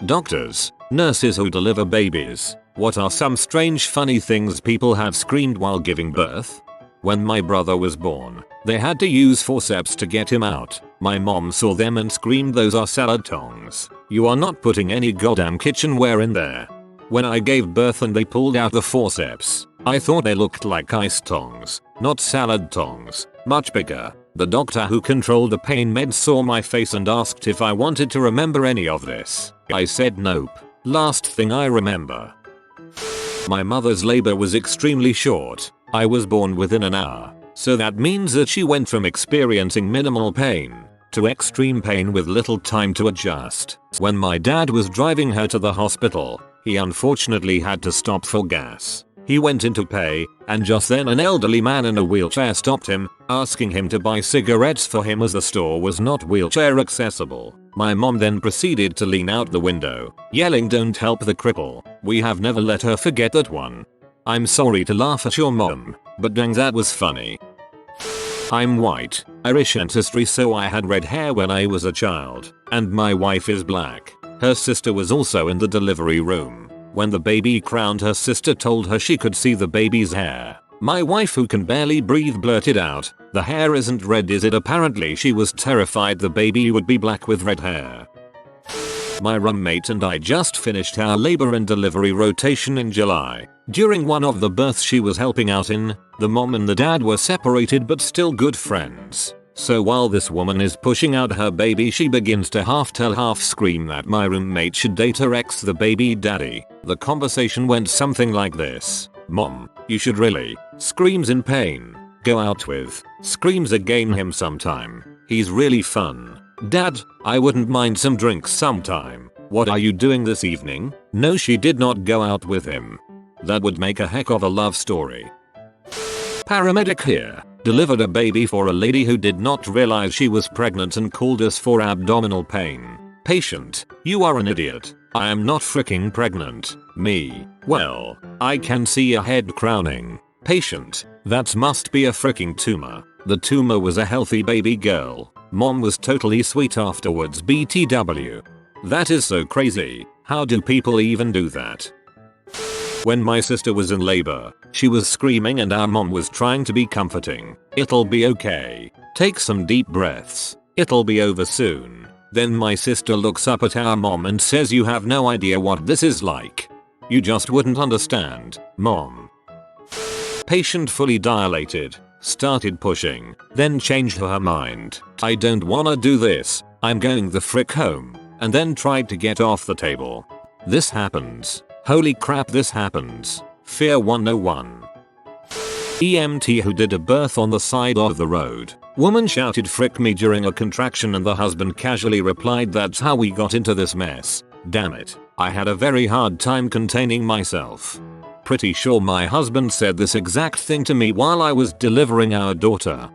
Doctors, nurses who deliver babies. What are some strange funny things people have screamed while giving birth? When my brother was born, they had to use forceps to get him out. My mom saw them and screamed, "Those are salad tongs. You are not putting any goddamn kitchenware in there." When I gave birth and they pulled out the forceps, I thought they looked like ice tongs, not salad tongs, much bigger. The doctor who controlled the pain meds saw my face and asked if I wanted to remember any of this. I said nope. Last thing I remember. My mother's labor was extremely short. I was born within an hour, so that means that she went from experiencing minimal pain to extreme pain with little time to adjust. When my dad was driving her to the hospital, he unfortunately had to stop for gas. He went in to pay, and just then an elderly man in a wheelchair stopped him, asking him to buy cigarettes for him as the store was not wheelchair accessible. My mom then proceeded to lean out the window, yelling, "Don't help the cripple." We have never let her forget that one. I'm sorry to laugh at your mom, but dang, that was funny. I'm white, Irish ancestry, so I had red hair when I was a child, and my wife is black. Her sister was also in the delivery room. When the baby crowned, her sister told her she could see the baby's hair. My wife, who can barely breathe, blurted out, "The hair isn't red, is it?" Apparently she was terrified the baby would be black with red hair. My roommate and I just finished our labor and delivery rotation in July. During one of the births she was helping out in, the mom and the dad were separated but still good friends. So while this woman is pushing out her baby, she begins to half tell half scream that my roommate should date her ex, the baby daddy. The conversation went something like this: "Mom, you should really." Screams in pain. "Go out with." Screams again, "Him sometime. He's really fun." "Dad, I wouldn't mind some drinks sometime." "What are you doing this evening?" No, she did not go out with him. That would make a heck of a love story. Paramedic here. Delivered a baby for a lady who did not realize she was pregnant and called us for abdominal pain. Patient: "You are an idiot. I am not freaking pregnant." Me: "Well, I can see a head crowning." Patient: "That must be a freaking tumor." The tumor was a healthy baby girl. Mom was totally sweet afterwards. BTW. That is so crazy. How do people even do that? When my sister was in labor, she was screaming and our mom was trying to be comforting. "It'll be okay. Take some deep breaths. It'll be over soon." Then my sister looks up at our mom and says, "You have no idea what this is like. You just wouldn't understand, Mom." Patient fully dilated, started pushing, then changed her mind. "I don't wanna do this. I'm going the frick home," and then tried to get off the table. This happens. Holy crap, this happens. Fear 101. EMT who did a birth on the side of the road. Woman shouted "frick me" during a contraction and the husband casually replied, "That's how we got into this mess." Damn it. I had a very hard time containing myself. Pretty sure my husband said this exact thing to me while I was delivering our daughter.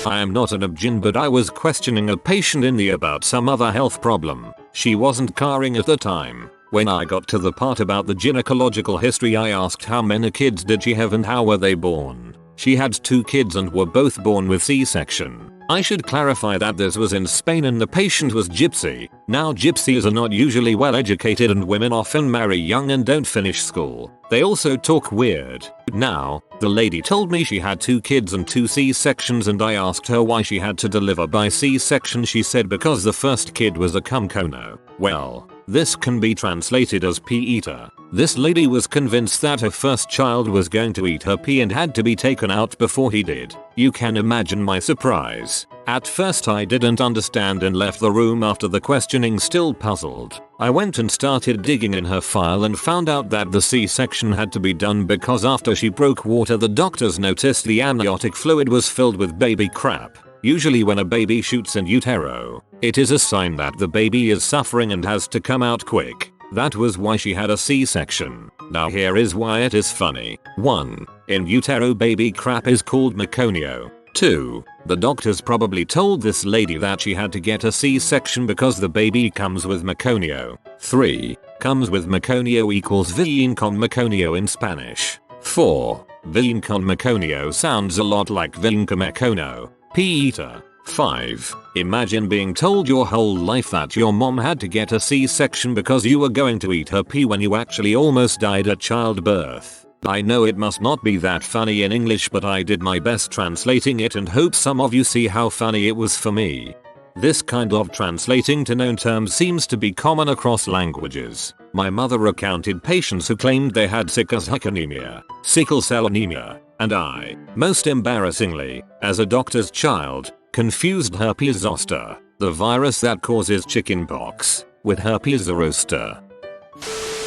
I am not an obgyn, but I was questioning a patient in the about some other health problem. She wasn't carrying at the time. When I got to the part about the gynecological history, I asked how many kids did she have and how were they born. She had 2 kids and were both born with C-section. I should clarify that this was in Spain and the patient was gypsy. Now gypsies are not usually well educated and women often marry young and don't finish school. They also talk weird. Now, the lady told me she had 2 kids and 2 C-sections and I asked her why she had to deliver by C-section. She said because the first kid was a cum cono. Well, this can be translated as pee eater. This lady was convinced that her first child was going to eat her pee and had to be taken out before he did. You can imagine my surprise. At first I didn't understand and left the room after the questioning, still puzzled. I went and started digging in her file and found out that the C-section had to be done because after she broke water the doctors noticed the amniotic fluid was filled with baby crap. Usually when a baby shoots in utero, it is a sign that the baby is suffering and has to come out quick. That was why she had a C-section. Now here is why it is funny. 1. In utero baby crap is called meconio. 2. The doctors probably told this lady that she had to get a C-section because the baby comes with meconio. 3. Comes with meconio equals viene con meconio in Spanish. 4. Viene con meconio sounds a lot like viene con mecono. Pee eater. 5. Imagine being told your whole life that your mom had to get a C-section because you were going to eat her pee when you actually almost died at childbirth. I know it must not be that funny in English, but I did my best translating it and hope some of you see how funny it was for me. This kind of translating to known terms seems to be common across languages. My mother recounted patients who claimed they had sickle cell anemia, and I, most embarrassingly, as a doctor's child, confused herpes zoster, the virus that causes chickenpox, with herpes zoster.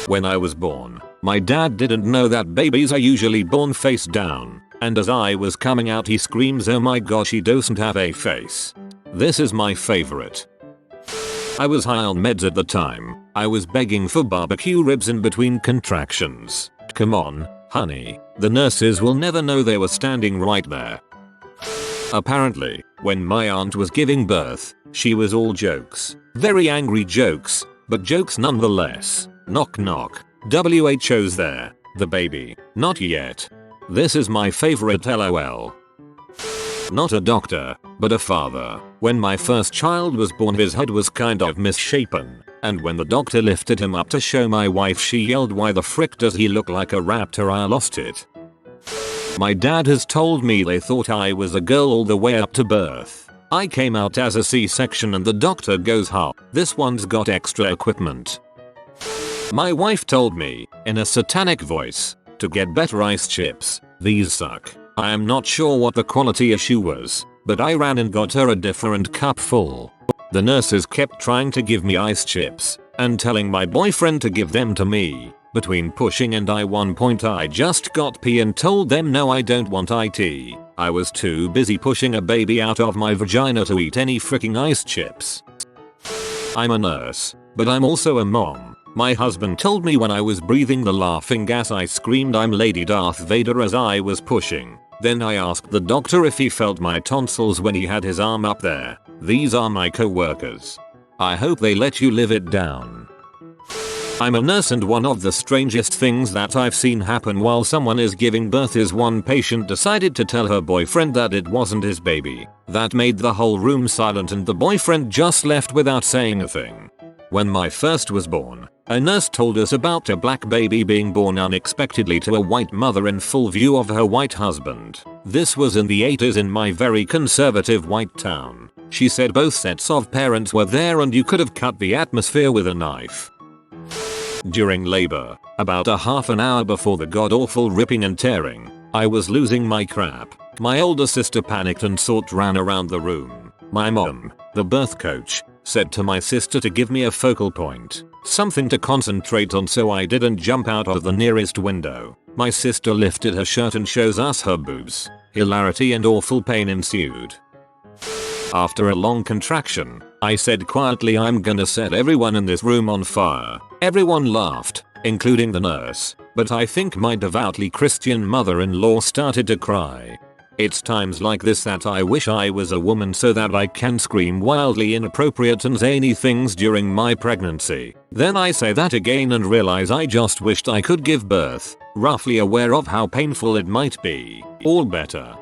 When I was born, my dad didn't know that babies are usually born face down, and as I was coming out he screams, "Oh my gosh, he doesn't have a face." This is my favorite. I was high on meds at the time. I was begging for barbecue ribs in between contractions. Come on, honey, the nurses will never know they were standing right there. Apparently, when my aunt was giving birth, she was all jokes. Very angry jokes, but jokes nonetheless. Knock knock. WHO's there. The baby. Not yet. This is my favorite LOL. Not a doctor, but a father. When my first child was born, his head was kind of misshapen, and when the doctor lifted him up to show my wife, she yelled, "Why the frick does he look like a raptor?" I lost it. My dad has told me they thought I was a girl all the way up to birth. I came out as a C-section and the doctor goes, "Ha, this one's got extra equipment." My wife told me, in a satanic voice, to get better ice chips. These suck. I am not sure what the quality issue was, but I ran and got her a different cup full. The nurses kept trying to give me ice chips, and telling my boyfriend to give them to me. Between pushing and one point I just got pee and told them no, I don't want IT. I was too busy pushing a baby out of my vagina to eat any freaking ice chips. I'm a nurse, but I'm also a mom. My husband told me when I was breathing the laughing gas I screamed, "I'm Lady Darth Vader," as I was pushing. Then I asked the doctor if he felt my tonsils when he had his arm up there. These are my co-workers. I hope they let you live it down. I'm a nurse, and one of the strangest things that I've seen happen while someone is giving birth is one patient decided to tell her boyfriend that it wasn't his baby. That made the whole room silent and the boyfriend just left without saying a thing. When my first was born, a nurse told us about a black baby being born unexpectedly to a white mother in full view of her white husband. This was in the 80s in my very conservative white town. She said both sets of parents were there and you could have cut the atmosphere with a knife. During labor, about a half an hour before the god-awful ripping and tearing, I was losing my crap. My older sister panicked and ran around the room. My mom, the birth coach, said to my sister to give me a focal point, something to concentrate on, so I didn't jump out of the nearest window. My sister lifted her shirt and shows us her boobs. Hilarity and awful pain ensued. After a long contraction, I said quietly, "I'm gonna set everyone in this room on fire." Everyone laughed, including the nurse, but I think my devoutly Christian mother-in-law started to cry. It's times like this that I wish I was a woman so that I can scream wildly inappropriate and zany things during my pregnancy. Then I say that again and realize I just wished I could give birth, roughly aware of how painful it might be. All better.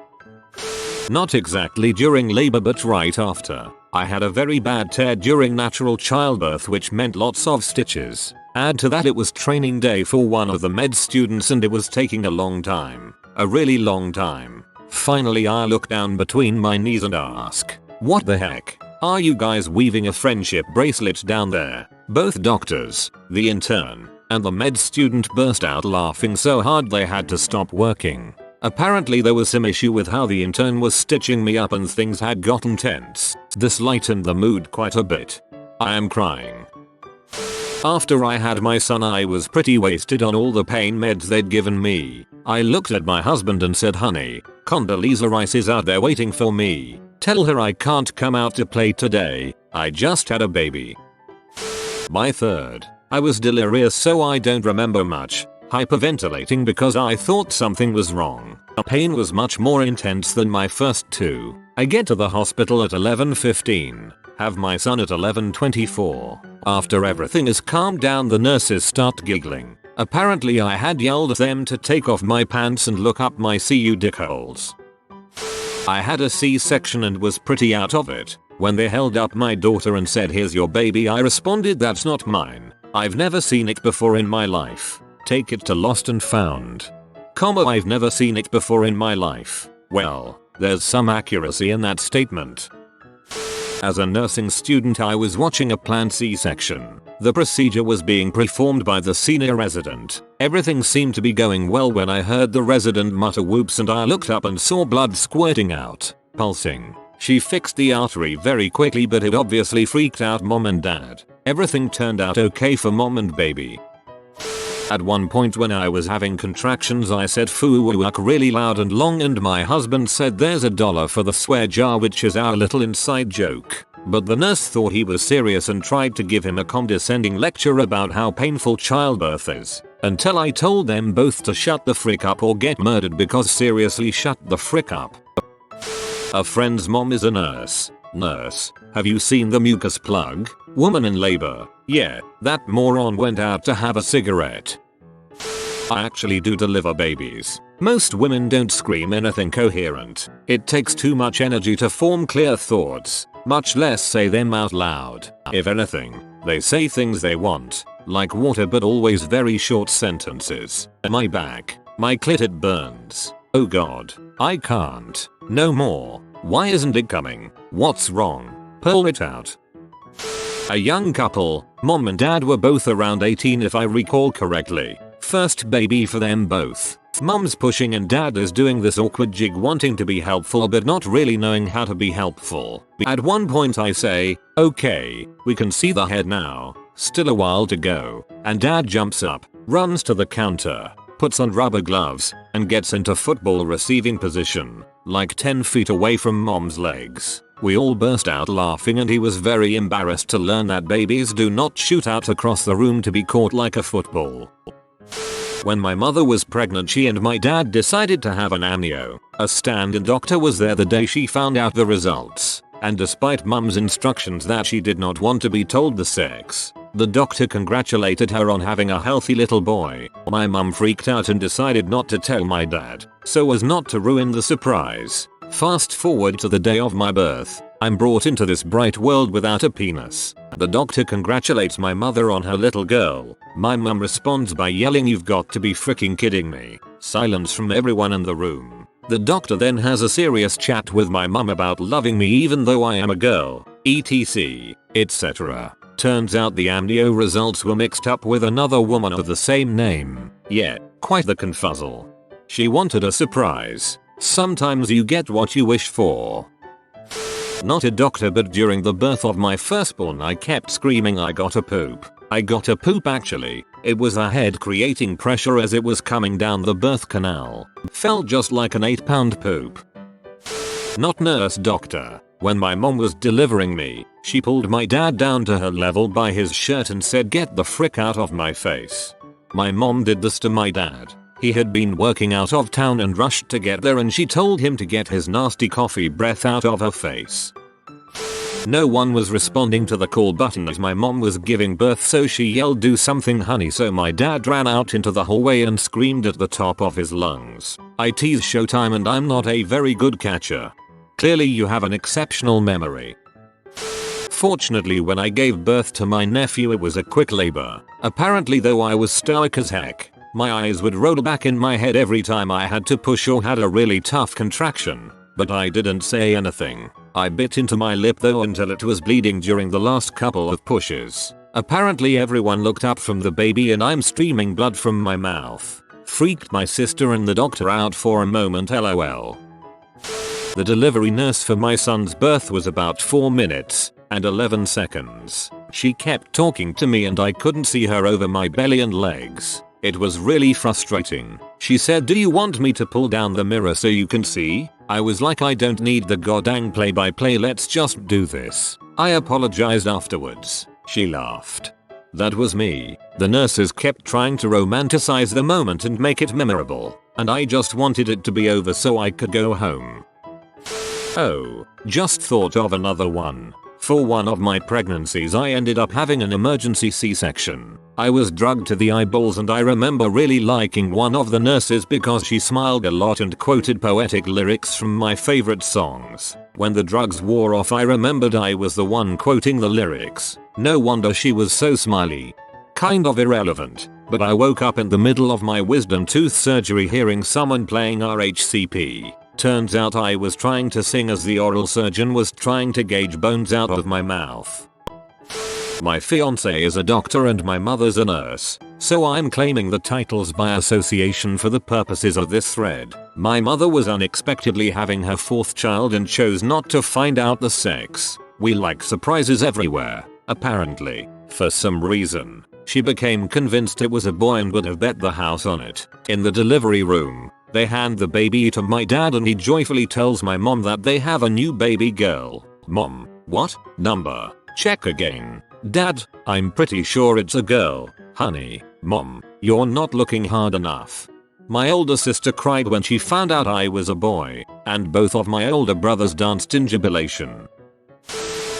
Not exactly during labor, but right after. I had a very bad tear during natural childbirth, which meant lots of stitches. Add to that it was training day for one of the med students and it was taking a long time. A really long time. Finally I look down between my knees and ask, "What the heck? Are you guys weaving a friendship bracelet down there?" Both doctors, the intern, and the med student burst out laughing so hard they had to stop working. Apparently there was some issue with how the intern was stitching me up and things had gotten tense. This lightened the mood quite a bit. I am crying. After I had my son I was pretty wasted on all the pain meds they'd given me. I looked at my husband and said, "Honey, Condoleezza Rice is out there waiting for me. Tell her I can't come out to play today. I just had a baby." My third. I was delirious so I don't remember much. Hyperventilating because I thought something was wrong. Pain was much more intense than my first two. I get to the hospital at 11:15. Have my son at 11:24. After everything is calmed down the nurses start giggling. Apparently I had yelled at them to take off my pants and look up my CU dick holes. I had a C-section and was pretty out of it. When they held up my daughter and said, "Here's your baby," I responded, "That's not mine. I've never seen it before in my life. Take it to Lost and Found." I've never seen it before in my life. Well, there's some accuracy in that statement. As a nursing student, I was watching a planned C-section. The procedure was being performed by the senior resident. Everything seemed to be going well when I heard the resident mutter "whoops," and I looked up and saw blood squirting out, pulsing. She fixed the artery very quickly, but it obviously freaked out mom and dad. Everything turned out okay for mom and baby. At one point when I was having contractions, I said "foo-woo-uck" really loud and long, and my husband said "There's $1 for the swear jar," which is our little inside joke. But the nurse thought he was serious and tried to give him a condescending lecture about how painful childbirth is, until I told them both to shut the frick up or get murdered, because seriously, shut the frick up. A friend's mom is a nurse. Nurse, have you seen the mucus plug? Woman in labor. Yeah, that moron went out to have a cigarette. I actually do deliver babies. Most women don't scream anything coherent. It takes too much energy to form clear thoughts, much less say them out loud. If anything, they say things they want, like water, but always very short sentences. My back, my clit, it burns. Oh god, I can't. No more. Why isn't it coming? What's wrong? Pull it out. A young couple, mom and dad were both around 18 if I recall correctly. First baby for them both. Mom's pushing and dad is doing this awkward jig, wanting to be helpful but not really knowing how to be helpful. At one point I say, "Okay, we can see the head now. Still a while to go." And dad jumps up, runs to the counter, puts on rubber gloves, and gets into football receiving position, like 10 feet away from mom's legs. We all burst out laughing, and he was very embarrassed to learn that babies do not shoot out across the room to be caught like a football. When my mother was pregnant, she and my dad decided to have an amnio. A stand-in doctor was there the day she found out the results, and despite mum's instructions that she did not want to be told the sex, the doctor congratulated her on having a healthy little boy. My mum freaked out and decided not to tell my dad, so as not to ruin the surprise. Fast forward to the day of my birth. I'm brought into this bright world without a penis. The doctor congratulates my mother on her little girl. My mum responds by yelling, "You've got to be freaking kidding me." Silence from everyone in the room. The doctor then has a serious chat with my mum about loving me even though I am a girl, etc., etc. Turns out the amnio results were mixed up with another woman of the same name. Yeah, quite the confuzzle. She wanted a surprise. Sometimes you get what you wish for. Not a doctor, but during the birth of my firstborn I kept screaming, "I got a poop. I got a poop." Actually, it was her head creating pressure as it was coming down the birth canal. Felt just like an 8-pound poop. Not nurse doctor. When my mom was delivering me, she pulled my dad down to her level by his shirt and said, "Get the frick out of my face." My mom did this to my dad. He had been working out of town and rushed to get there, and she told him to get his nasty coffee breath out of her face. No one was responding to the call button as my mom was giving birth, so she yelled, "Do something honey," so my dad ran out into the hallway and screamed at the top of his lungs. "It's showtime and I'm not a very good catcher." Clearly you have an exceptional memory. Fortunately, when I gave birth to my nephew, it was a quick labor. Apparently, though I was stoic as heck, my eyes would roll back in my head every time I had to push or had a really tough contraction. But I didn't say anything. I bit into my lip though until it was bleeding during the last couple of pushes. Apparently everyone looked up from the baby and I'm streaming blood from my mouth. Freaked my sister and the doctor out for a moment, lol. The delivery nurse for my son's birth was about 4 minutes and 11 seconds. She kept talking to me and I couldn't see her over my belly and legs. It was really frustrating. She said, "Do you want me to pull down the mirror so you can see?" I was like, "I don't need the goddamn play-by-play, let's just do this." I apologized afterwards. She laughed. That was me. The nurses kept trying to romanticize the moment and make it memorable, and I just wanted it to be over so I could go home. Oh, just thought of another one. For one of my pregnancies I ended up having an emergency C-section. I was drugged to the eyeballs and I remember really liking one of the nurses because she smiled a lot and quoted poetic lyrics from my favorite songs. When the drugs wore off I remembered I was the one quoting the lyrics. No wonder she was so smiley. Kind of irrelevant, but I woke up in the middle of my wisdom tooth surgery hearing someone playing RHCP. Turns out I was trying to sing as the oral surgeon was trying to gauge bones out of my mouth. My fiance is a doctor and my mother's a nurse, so I'm claiming the titles by association for the purposes of this thread. My mother was unexpectedly having her 4th child and chose not to find out the sex. We like surprises everywhere, apparently. For some reason, she became convinced it was a boy and would have bet the house on it. In the delivery room, they hand the baby to my dad and he joyfully tells my mom that they have a new baby girl. Mom, what? Number? Check again. Dad, I'm pretty sure it's a girl. Honey, Mom, you're not looking hard enough. My older sister cried when she found out I was a boy, and both of my older brothers danced in jubilation.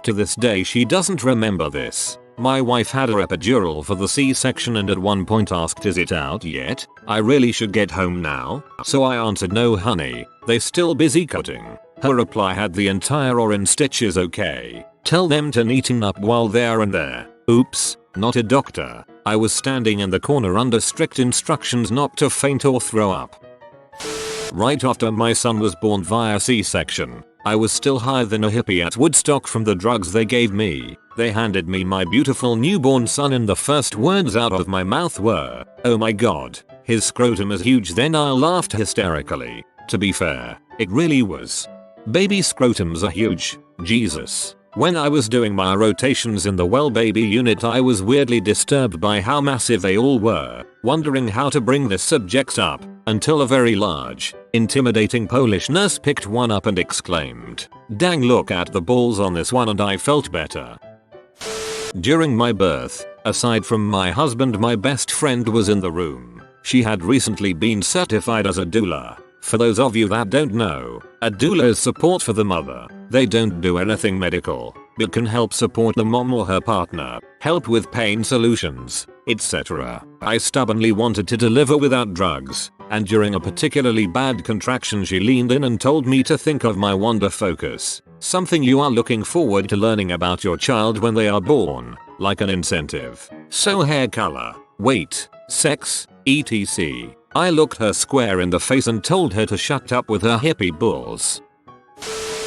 To this day she doesn't remember this. My wife had her epidural for the C-section and at one point asked, is it out yet? I really should get home now. So I answered, no honey, they still busy cutting. Her reply had the entire orange stitches. Okay. Tell them to neaten up while they're in there. Oops, not a doctor. I was standing in the corner under strict instructions not to faint or throw up. Right after my son was born via C-section, I was still higher than a hippie at Woodstock from the drugs they gave me. They handed me my beautiful newborn son and the first words out of my mouth were, oh my god, his scrotum is huge. Then I laughed hysterically. To be fair, it really was. Baby scrotums are huge. Jesus. When I was doing my rotations in the well baby unit I was weirdly disturbed by how massive they all were, wondering how to bring the subjects up, until a very large, intimidating Polish nurse picked one up and exclaimed, dang, look at the balls on this one, and I felt better. During my birth, aside from my husband, my best friend was in the room. She had recently been certified as a doula. For those of you that don't know, a doula is support for the mother. They don't do anything medical, but can help support the mom or her partner, help with pain solutions, etc. I stubbornly wanted to deliver without drugs, and during a particularly bad contraction she leaned in and told me to think of my Wonder Focus, something you are looking forward to learning about your child when they are born, like an incentive. So hair color, weight, sex, etc. I looked her square in the face and told her to shut up with her hippie bulls.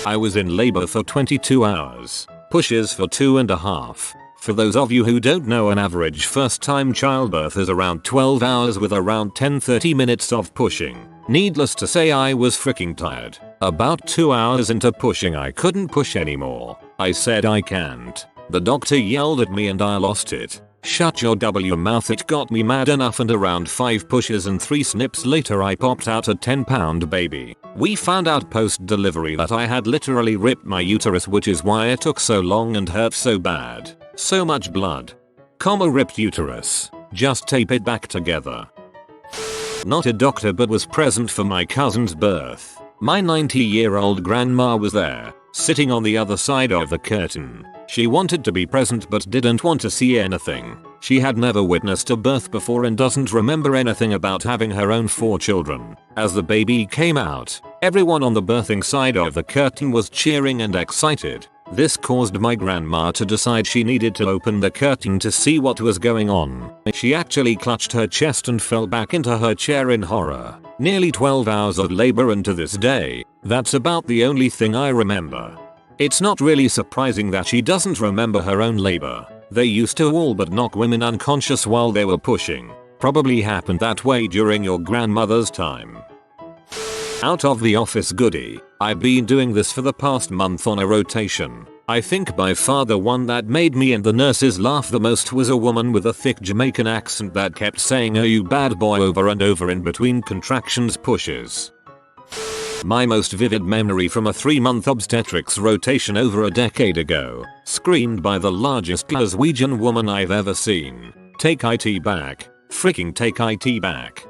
I was in labor for 22 hours, pushes for 2.5. For those of you who don't know, an average first-time childbirth is around 12 hours with around 10-30 minutes of pushing. Needless to say I was freaking tired. About 2 hours into pushing I couldn't push anymore. I said I can't. The doctor yelled at me and I lost it. Shut your W mouth. It got me mad enough, and around 5 pushes and 3 snips later I popped out a 10-pound baby. We found out post-delivery that I had literally ripped my uterus, which is why it took so long and hurt so bad. So much blood. Ripped uterus. Just tape it back together. Not a doctor, but was present for my cousin's birth. My 90-year-old grandma was there, sitting on the other side of the curtain. She wanted to be present but didn't want to see anything. She had never witnessed a birth before and doesn't remember anything about having her own 4 children. As the baby came out, everyone on the birthing side of the curtain was cheering and excited. This caused my grandma to decide she needed to open the curtain to see what was going on. She actually clutched her chest and fell back into her chair in horror. Nearly 12 hours of labor, and to this day, that's about the only thing I remember. It's not really surprising that she doesn't remember her own labor. They used to all but knock women unconscious while they were pushing. Probably happened that way during your grandmother's time. Out of the office goodie. I've been doing this for the past month on a rotation. I think by far the one that made me and the nurses laugh the most was a woman with a thick Jamaican accent that kept saying, "Oh you bad boy," over and over in between contractions pushes. My most vivid memory from a 3-month obstetrics rotation over a decade ago, screamed by the largest Glaswegian woman I've ever seen. Take IT back. Freaking take IT back.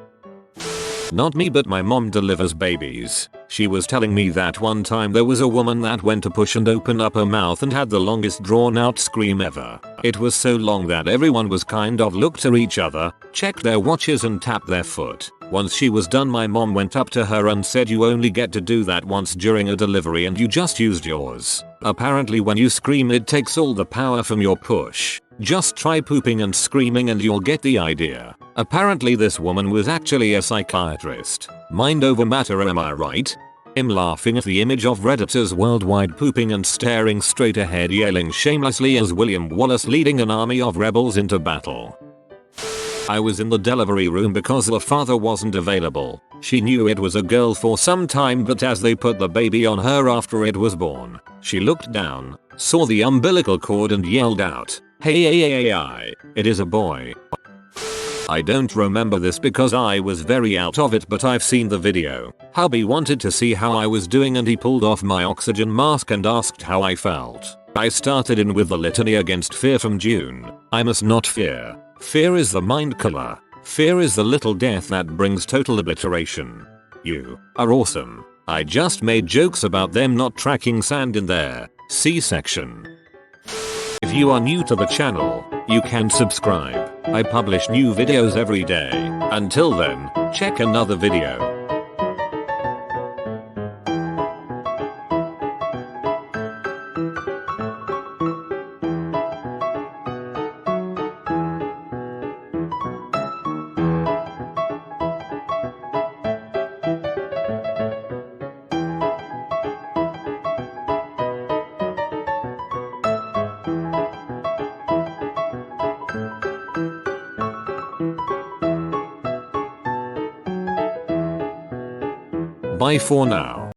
Not me, but my mom delivers babies. She was telling me that one time there was a woman that went to push and open up her mouth and had the longest drawn out scream ever. It was so long that everyone was kind of looked at each other, checked their watches and tapped their foot. Once she was done, my mom went up to her and said, "You only get to do that once during a delivery and you just used yours. Apparently when you scream it takes all the power from your push. Just try pooping and screaming and you'll get the idea." Apparently this woman was actually a psychiatrist. Mind over matter, am I right? I'm laughing at the image of Redditors worldwide pooping and staring straight ahead, yelling shamelessly as William Wallace leading an army of rebels into battle. I was in the delivery room because the father wasn't available. She knew it was a girl for some time, but as they put the baby on her after it was born, she looked down, saw the umbilical cord and yelled out, "Hey, it is a boy." I don't remember this because I was very out of it, but I've seen the video. Hubby wanted to see how I was doing and he pulled off my oxygen mask and asked how I felt. I started in with the litany against fear from June. I must not fear. Fear is the mind killer. Fear is the little death that brings total obliteration. You are awesome. I just made jokes about them not tracking sand in their Csection. If you are new to the channel, you can subscribe. I publish new videos every day. Until then, check another video. Bye for now.